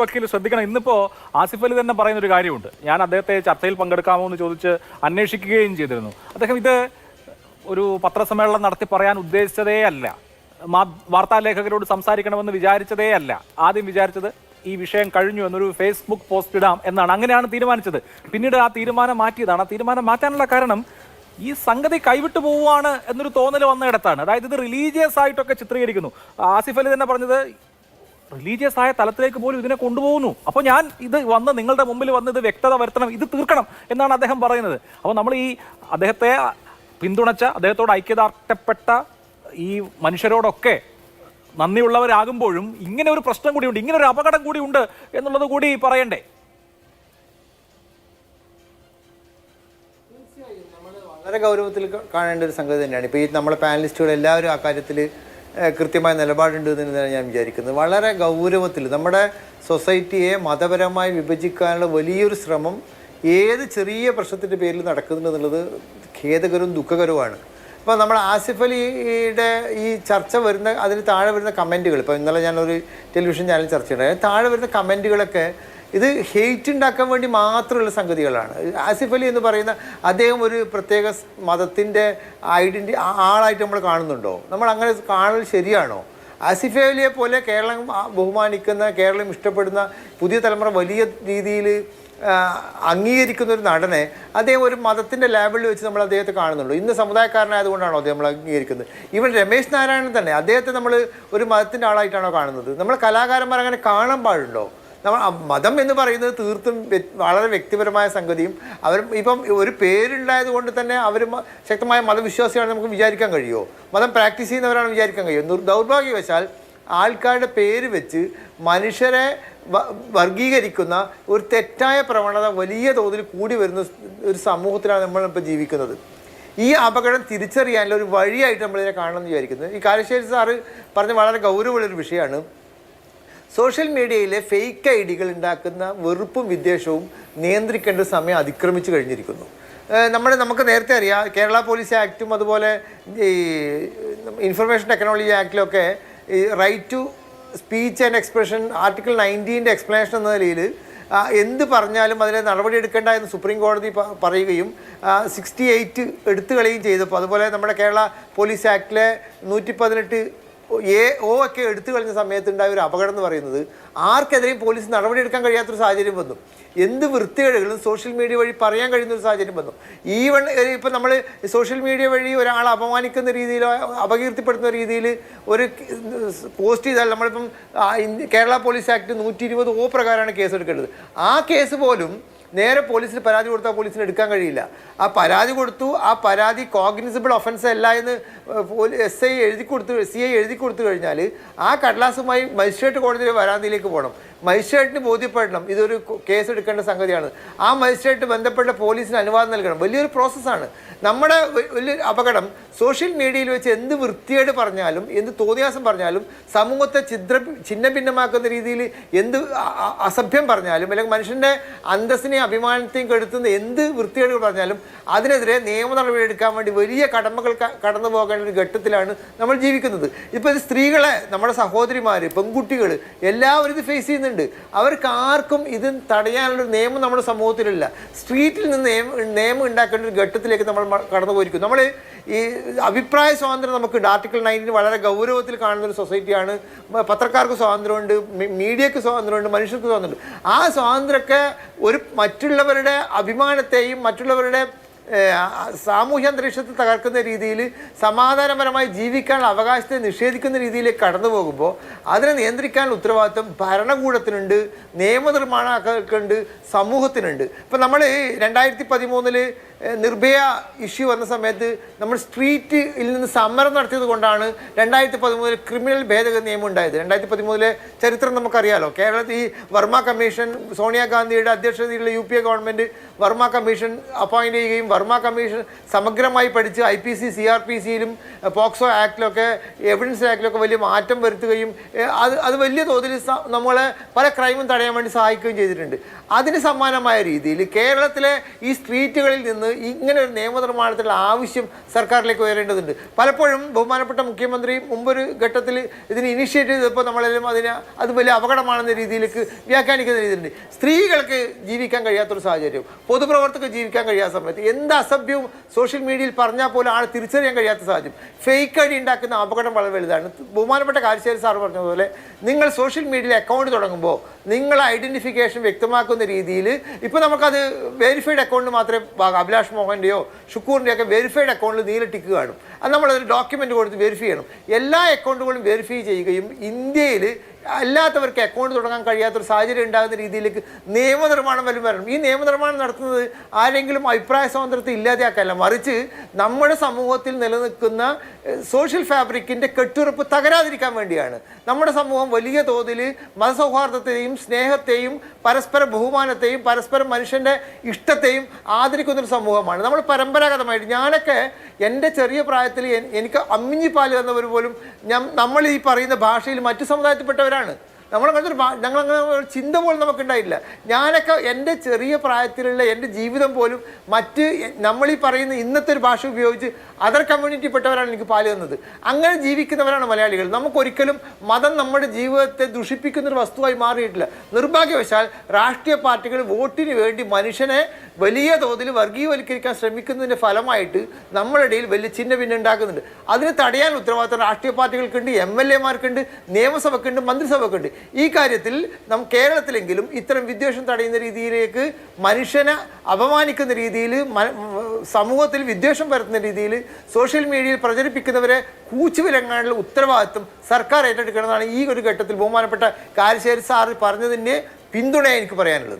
വക്കീൽ ശ്രദ്ധിക്കണം. ഇന്നിപ്പോ ആസിഫ് അലി തന്നെ പറയുന്ന ഒരു കാര്യമുണ്ട്. ഞാൻ അദ്ദേഹത്തെ ചർച്ചയിൽ പങ്കെടുക്കാമോ എന്ന് ചോദിച്ച് അന്വേഷിക്കുകയും ചെയ്തിരുന്നു. അദ്ദേഹം ഇത് ഒരു പത്രസമ്മേളനം നടത്തി പറയാൻ ഉദ്ദേശിച്ചതേ അല്ല, വാർത്താലേഖകരോട് സംസാരിക്കണമെന്ന് വിചാരിച്ചതേ അല്ല. ആദ്യം വിചാരിച്ചത് ഈ വിഷയം കഴിഞ്ഞു എന്നൊരു ഫേസ്ബുക്ക് പോസ്റ്റ് ഇടാം എന്നാണ്. അങ്ങനെയാണ് തീരുമാനിച്ചത്. പിന്നീട് ആ തീരുമാനം മാറ്റിയതാണ്. ആ തീരുമാനം മാറ്റാനുള്ള കാരണം ഈ സംഗതി കൈവിട്ടു പോവുകയാണ് എന്നൊരു തോന്നൽ വന്നയിടത്താണ്. അതായത് ഇത് റിലീജിയസ് ആയിട്ടൊക്കെ ചിത്രീകരിക്കുന്നു. ആസിഫ് അലി തന്നെ പറഞ്ഞത് റിലീജിയസ് ആയ തലത്തിലേക്ക് പോലും ഇതിനെ കൊണ്ടുപോകുന്നു. അപ്പോൾ ഞാൻ ഇത് വന്ന് നിങ്ങളുടെ മുമ്പിൽ വന്ന് ഇത് വ്യക്തത വരുത്തണം, ഇത് തീർക്കണം എന്നാണ് അദ്ദേഹം പറയുന്നത്. അപ്പോൾ നമ്മൾ ഈ അദ്ദേഹത്തെ പിന്തുണച്ച, അദ്ദേഹത്തോട് ഐക്യദാർഢ്യപ്പെട്ട ഈ മനുഷ്യരോടൊക്കെ നന്ദിയുള്ളവരാകുമ്പോഴും ഇങ്ങനെ ഒരു പ്രശ്നം കൂടിയുണ്ട്, ഇങ്ങനെ ഒരു അപകടം കൂടിയുണ്ട് എന്നുള്ളത് കൂടി പറയണ്ടേ? വളരെ ഗൗരവത്തിൽ കാണേണ്ട ഒരു സംഗതി തന്നെയാണ്. ഇപ്പോൾ ഈ നമ്മളെ പാനലിസ്റ്റുകൾ എല്ലാവരും ആ കാര്യത്തിൽ കൃത്യമായ നിലപാടുണ്ട് എന്ന് ഞാൻ വിചാരിക്കുന്നത്. വളരെ ഗൗരവത്തിൽ നമ്മുടെ സൊസൈറ്റിയെ മതപരമായി വിഭജിക്കാനുള്ള വലിയൊരു ശ്രമം ഏത് ചെറിയ പ്രശ്നത്തിൻ്റെ പേരിൽ നടക്കുന്നുണ്ടെന്നുള്ളത് ഖേദകരവും ദുഃഖകരവുമാണ്. ഇപ്പോൾ നമ്മൾ ആസിഫ് അലിയുടെ ഈ ചർച്ച വരുന്ന അതിന് താഴെ വരുന്ന കമൻറ്റുകൾ, ഇപ്പോൾ ഇന്നലെ ഞാനൊരു ടെലിവിഷൻ ചാനൽ ചർച്ച ചെയ്യണ്ടായിരുന്നു, താഴെ വരുന്ന കമൻറ്റുകളൊക്കെ ഇത് ഹെയ്റ്റ് ഉണ്ടാക്കാൻ വേണ്ടി മാത്രമുള്ള സംഗതികളാണ്. ആസിഫ് അലി എന്ന് പറയുന്ന അദ്ദേഹം ഒരു പ്രത്യേക മതത്തിൻ്റെ ആളായിട്ട് നമ്മൾ കാണുന്നുണ്ടോ? നമ്മൾ അങ്ങനെ കാണൽ ശരിയാണോ? ആസിഫ് അലിയെ പോലെ കേരളം ബഹുമാനിക്കുന്ന, കേരളം ഇഷ്ടപ്പെടുന്ന പുതിയ തലമുറ വലിയ രീതിയിൽ അംഗീകരിക്കുന്ന ഒരു നടനെ അദ്ദേഹം ഒരു മതത്തിൻ്റെ ലേബിളിൽ വെച്ച് നമ്മൾ അദ്ദേഹത്തെ കാണുന്നുള്ളൂ. ഇന്ന് സമുദായക്കാരനായതുകൊണ്ടാണോ അദ്ദേഹം നമ്മൾ അംഗീകരിക്കുന്നത്? ഈവൻ രമേശ് നാരായണൻ തന്നെ അദ്ദേഹത്തെ നമ്മൾ ഒരു മതത്തിൻ്റെ ആളായിട്ടാണോ കാണുന്നത്? നമ്മൾ കലാകാരന്മാർ അങ്ങനെ കാണാൻ പാടുണ്ടോ? നമ്മൾ മതം എന്ന് പറയുന്നത് തീർത്തും വളരെ വ്യക്തിപരമായ സംഗതിയും ഇപ്പം ഒരു പേരുണ്ടായത് കൊണ്ട് തന്നെ അവർ ശക്തമായ മതവിശ്വാസിയാണെന്ന് നമുക്ക് വിചാരിക്കാൻ കഴിയുമോ? മതം പ്രാക്ടീസ് ചെയ്യുന്നവരാണെന്ന് വിചാരിക്കാൻ കഴിയുമോ? ദൗർഭാഗ്യവശാൽ ആൾക്കാരുടെ പേര് വെച്ച് മനുഷ്യരെ വർഗീകരിക്കുന്ന ഒരു തെറ്റായ പ്രവണത വലിയ തോതിൽ കൂടി വരുന്ന ഒരു സമൂഹത്തിലാണ് നമ്മളിപ്പോൾ ജീവിക്കുന്നത്. ഈ അപകടം തിരിച്ചറിയാനുള്ള ഒരു വഴിയായിട്ട് നമ്മളിതിനെ കാണണമെന്ന് വിചാരിക്കുന്നത്. ഈ കാരശ്ശേരി സാറ് പറഞ്ഞ വളരെ ഗൗരവമുള്ളൊരു വിഷയമാണ്. സോഷ്യൽ മീഡിയയിലെ ഫേക്ക് ഐഡികൾ ഉണ്ടാക്കുന്ന വെറുപ്പും വിദ്വേഷവും നിയന്ത്രിക്കേണ്ട സമയം അതിക്രമിച്ചു കഴിഞ്ഞിരിക്കുന്നു. നമുക്ക് നേരത്തെ അറിയാം, കേരള പോലീസ് ആക്റ്റും അതുപോലെ ഈ ഇൻഫർമേഷൻ ടെക്നോളജി ആക്ടിലൊക്കെ ഈ right to speech and expression article 19 explanation എന്ന നിലയിൽ എന്ത് പറഞ്ഞാലും അതിനെ നടപടിയെടുക്കേണ്ട എന്ന് സുപ്രീം കോടതി പറയുകയും 68 എടുത്തു കളയുകയും ചെയ്തപ്പോൾ, അതുപോലെ നമ്മുടെ കേരള പോലീസ് ആക്ടിലെ 118 AO ഒക്കെ എടുത്തു കളഞ്ഞ സമയത്തുണ്ടായ ഒരു അപകടം എന്ന് പറയുന്നത് ആർക്കെതിരെയും പോലീസ് നടപടിയെടുക്കാൻ കഴിയാത്തൊരു സാഹചര്യം വന്നു. എന്ത് വൃത്തികേടുകളും സോഷ്യൽ മീഡിയ വഴി പറയാൻ കഴിയുന്നൊരു സാഹചര്യം വന്നു. ഈവൺ ഇപ്പം നമ്മൾ സോഷ്യൽ മീഡിയ വഴി ഒരാളെ അപമാനിക്കുന്ന രീതിയിലോ അപകീർത്തിപ്പെടുത്തുന്ന രീതിയിൽ ഒരു പോസ്റ്റ് ചെയ്താൽ നമ്മളിപ്പം കേരള പോലീസ് ആക്ട് 120 O പ്രകാരമാണ് കേസ് എടുക്കേണ്ടത്. ആ കേസ് പോലും നേരെ പോലീസിന് പരാതി കൊടുത്താൽ പോലീസിന് എടുക്കാൻ കഴിയില്ല. ആ പരാതി കൊടുത്തു, ആ പരാതി കോഗ്നിസിബിൾ ഒഫൻസ് അല്ല എന്ന് CI എഴുതി കൊടുത്തു കഴിഞ്ഞാൽ ആ കടലാസുമായി മജിസ്ട്രേറ്റ് കോടതിയിലെ പരാതിയിലേക്ക് പോകണം. മജിസ്ട്രേറ്റിന് ബോധ്യപ്പെടണം ഇതൊരു കേസ് എടുക്കേണ്ട സംഗതിയാണ്. ആ മജിസ്ട്രേറ്റ് ബന്ധപ്പെട്ട പോലീസിന് അനുവാദം നൽകണം. വലിയൊരു പ്രോസസ്സാണ്. നമ്മുടെ വലിയൊരു അപകടം സോഷ്യൽ മീഡിയയിൽ വെച്ച് എന്ത് വൃത്തികേട് പറഞ്ഞാലും, എന്ത് തോന്നിയാസം പറഞ്ഞാലും, സമൂഹത്തെ ഛിന്ന ഭിന്നമാക്കുന്ന രീതിയിൽ എന്ത് അസഭ്യം പറഞ്ഞാലും, അല്ലെങ്കിൽ മനുഷ്യൻ്റെ അന്തസ്സിനെയും അഭിമാനത്തെയും കെടുത്തുന്ന എന്ത് വൃത്തികേടുകൾ പറഞ്ഞാലും അതിനെതിരെ നിയമ നടപടി എടുക്കാൻ വേണ്ടി വലിയ കടമകൾ കടന്നു പോകേണ്ട ഒരു ഘട്ടത്തിലാണ് നമ്മൾ ജീവിക്കുന്നത്. ഇപ്പോൾ ഇത് സ്ത്രീകളെ, നമ്മുടെ സഹോദരിമാർ, പെൺകുട്ടികൾ എല്ലാവരും ഇത് ഫേസ് ചെയ്യുന്നുണ്ട്. അവർക്ക് ആർക്കും ഇത് തടയാനുള്ളൊരു നിയമം നമ്മുടെ സമൂഹത്തിലില്ല. സ്ട്രീറ്റിൽ നിന്ന് നിയമം ഉണ്ടാക്കേണ്ട ഒരു ഘട്ടത്തിലേക്ക് നമ്മൾ കടന്നു പോയിരിക്കും. നമ്മൾ ഈ അഭിപ്രായ സ്വാതന്ത്ര്യം നമുക്കുണ്ട്. ആർട്ടിക്കിൾ 19 വളരെ ഗൗരവത്തിൽ കാണുന്ന ഒരു സൊസൈറ്റിയാണ്. പത്രക്കാർക്ക് സ്വാതന്ത്ര്യമുണ്ട്, മീഡിയക്ക് സ്വാതന്ത്ര്യമുണ്ട്, മനുഷ്യർക്ക് സ്വാതന്ത്ര്യമുണ്ട്. ആ സ്വാതന്ത്ര്യമൊക്കെ ഒരു മറ്റുള്ളവരുടെ അഭിമാനത്തെയും മറ്റുള്ളവരുടെ സാമൂഹ്യ അന്തരീക്ഷത്തെ തകർക്കുന്ന രീതിയിൽ സമാധാനപരമായി ജീവിക്കാനുള്ള അവകാശത്തെ നിഷേധിക്കുന്ന രീതിയിലേക്ക് കടന്നു പോകുമ്പോൾ അതിനെ നിയന്ത്രിക്കാനുള്ള ഉത്തരവാദിത്വം ഭരണകൂടത്തിനുണ്ട്, നിയമനിർമ്മാണക്കാർക്കുണ്ട്, സമൂഹത്തിനുണ്ട്. ഇപ്പം നമ്മൾ 2013 നിർഭയ ഇഷ്യൂ വന്ന സമയത്ത് നമ്മൾ സ്ട്രീറ്റിൽ നിന്ന് സമരം നടത്തിയത് കൊണ്ടാണ് 2013 ക്രിമിനൽ ഭേദഗതി നിയമം ഉണ്ടായത്. 2013 ചരിത്രം നമുക്കറിയാലോ. കേരളത്തിൽ ഈ വർമ്മ കമ്മീഷൻ, സോണിയാഗാന്ധിയുടെ അധ്യക്ഷതയിലുള്ള UPA government Verma commission appoint ചെയ്യുകയും വർമ്മ കമ്മീഷൻ സമഗ്രമായി പഠിച്ച് IPC CRPCയിലും പോക്സോ ആക്ടിലൊക്കെ എവിഡൻസ് ആക്ടിലൊക്കെ വലിയ മാറ്റം വരുത്തുകയും അത് വലിയ തോതിൽ നമ്മളെ പല ക്രൈമും തടയാൻ വേണ്ടി സഹായിക്കുകയും ചെയ്തിട്ടുണ്ട്. അതിന് സമാനമായ രീതിയിൽ കേരളത്തിലെ ഈ സ്ട്രീറ്റുകളിൽ നിന്ന് ഇങ്ങനെ ഒരു നിയമനിർമ്മാണത്തിലുള്ള ആവശ്യം സർക്കാരിലേക്ക് ഉയരേണ്ടതുണ്ട്. പലപ്പോഴും ബഹുമാനപ്പെട്ട മുഖ്യമന്ത്രി മുമ്പൊരു ഘട്ടത്തിൽ ഇതിന് ഇനിഷ്യേറ്റ് ചെയ്തപ്പോൾ നമ്മളെല്ലാം അത് വലിയ അപകടമാണെന്ന രീതിയിലേക്ക് വ്യാഖ്യാനിക്കുന്ന രീതിയിലുണ്ട്. സ്ത്രീകൾക്ക് ജീവിക്കാൻ കഴിയാത്തൊരു സാഹചര്യം, പൊതുപ്രവർത്തകർക്ക് ജീവിക്കാൻ കഴിയാത്ത സമയത്ത് എന്ത് അസഭ്യവും സോഷ്യൽ മീഡിയയിൽ പറഞ്ഞാൽ പോലും ആളെ തിരിച്ചറിയാൻ കഴിയാത്ത സാഹചര്യം, ഫേക്ക് ഐഡി ഉണ്ടാക്കുന്ന അപകടം വളരെ വലുതാണ്. ബഹുമാനപ്പെട്ട കാരശ്ശേരി സാർ പറഞ്ഞതുപോലെ നിങ്ങൾ സോഷ്യൽ മീഡിയയിൽ അക്കൗണ്ട് തുടങ്ങുമ്പോൾ നിങ്ങളെ ഐഡൻറ്റിഫിക്കേഷൻ വ്യക്തമാക്കുന്ന രീതിയിൽ ഇപ്പോൾ നമുക്കത് വെരിഫൈഡ് അക്കൗണ്ട് മാത്രമേ അഭിലാഷ് മോഹൻ്റെയോ ഷുക്കൂറിൻ്റെയോ ഒക്കെ വെരിഫൈഡ് അക്കൗണ്ടിൽ നീലട്ടിക്ക് കാണും. അത് നമ്മളതൊരു ഡോക്യുമെൻ്റ് കൊടുത്ത് വെരിഫൈ ചെയ്യണം. എല്ലാ അക്കൗണ്ടുകളും വെരിഫൈ ചെയ്യുകയും ഇന്ത്യയിൽ അല്ലാത്തവർക്ക് അക്കൗണ്ട് തുടങ്ങാൻ കഴിയാത്തൊരു സാഹചര്യം ഉണ്ടാകുന്ന രീതിയിലേക്ക് നിയമനിർമ്മാണം വരണം. ഈ നിയമനിർമ്മാണം നടത്തുന്നത് ആരെങ്കിലും അഭിപ്രായ സ്വാതന്ത്ര്യത്തെ ഇല്ലാതെയാക്കല്ല, മറിച്ച് നമ്മുടെ സമൂഹത്തിൽ നിലനിൽക്കുന്ന സോഷ്യൽ ഫാബ്രിക്കിൻ്റെ കെട്ടുറപ്പ് തകരാതിരിക്കാൻ വേണ്ടിയാണ്. നമ്മുടെ സമൂഹം വലിയ തോതിൽ മതസൗഹാർദ്ദത്തെയും സ്നേഹത്തെയും പരസ്പര ബഹുമാനത്തെയും പരസ്പരം മനുഷ്യൻ്റെ ഇഷ്ടത്തെയും ആദരിക്കുന്നൊരു സമൂഹമാണ്. നമ്മൾ പരമ്പരാഗതമായിട്ട്, ഞാനൊക്കെ എൻ്റെ ചെറിയ പ്രായത്തിൽ എനിക്ക് അമ്മിഞ്ഞിപ്പാൽ തന്നവർ പോലും നമ്മൾ ഈ പറയുന്ന ഭാഷയിൽ മറ്റു സമുദായത്തിൽപ്പെട്ടവരാണ്. ഞങ്ങളങ്ങനെ ഒരു ചിന്ത പോലും നമുക്കുണ്ടായില്ല. ഞാനൊക്കെ എൻ്റെ ചെറിയ പ്രായത്തിലുള്ള എൻ്റെ ജീവിതം പോലും മറ്റ് നമ്മളീ പറയുന്ന ഇന്നത്തെ ഒരു ഭാഷ ഉപയോഗിച്ച് അതർ കമ്മ്യൂണിറ്റിപ്പെട്ടവരാണ് എനിക്ക് പാല് തന്നത്. അങ്ങനെ ജീവിക്കുന്നവരാണ് മലയാളികൾ. നമുക്കൊരിക്കലും മതം നമ്മുടെ ജീവിതത്തെ ദുഷിപ്പിക്കുന്നൊരു വസ്തുവായി മാറിയിട്ടില്ല. നിർഭാഗ്യവശാൽ രാഷ്ട്രീയ പാർട്ടികൾ വോട്ടിന് വേണ്ടി മനുഷ്യനെ വലിയ തോതിൽ വർഗീയവൽക്കരിക്കാൻ ശ്രമിക്കുന്നതിൻ്റെ ഫലമായിട്ട് നമ്മുടെ ഇടയിൽ വലിയ ചിഹ്ന ഭിന്നം ഉണ്ടാക്കുന്നുണ്ട്. അതിന് തടയാൻ ഉത്തരവാദിത്തം രാഷ്ട്രീയ പാർട്ടികൾക്കുണ്ട്, MLA-മാർക്കുണ്ട്, നിയമസഭക്കുണ്ട്, മന്ത്രിസഭക്കുണ്ട്. ഈ കാര്യത്തിൽ കേരളത്തിലെങ്കിലും ഇത്തരം വിദ്വേഷം തടയുന്ന രീതിയിലേക്ക്, മനുഷ്യനെ അപമാനിക്കുന്ന രീതിയിൽ, സമൂഹത്തിൽ വിദ്വേഷം പരത്തുന്ന രീതിയിൽ സോഷ്യൽ മീഡിയയിൽ പ്രചരിപ്പിക്കുന്നവരെ കൂച്ചുവിലങ്ങാനുള്ള ഉത്തരവാദിത്വം സർക്കാർ ഏറ്റെടുക്കണമെന്നാണ് ഈ ഒരു ഘട്ടത്തിൽ ബഹുമാനപ്പെട്ട കാരശ്ശേരി സാർ പറഞ്ഞതിൻ്റെ പിന്തുണ എനിക്ക് പറയാനുള്ളത്.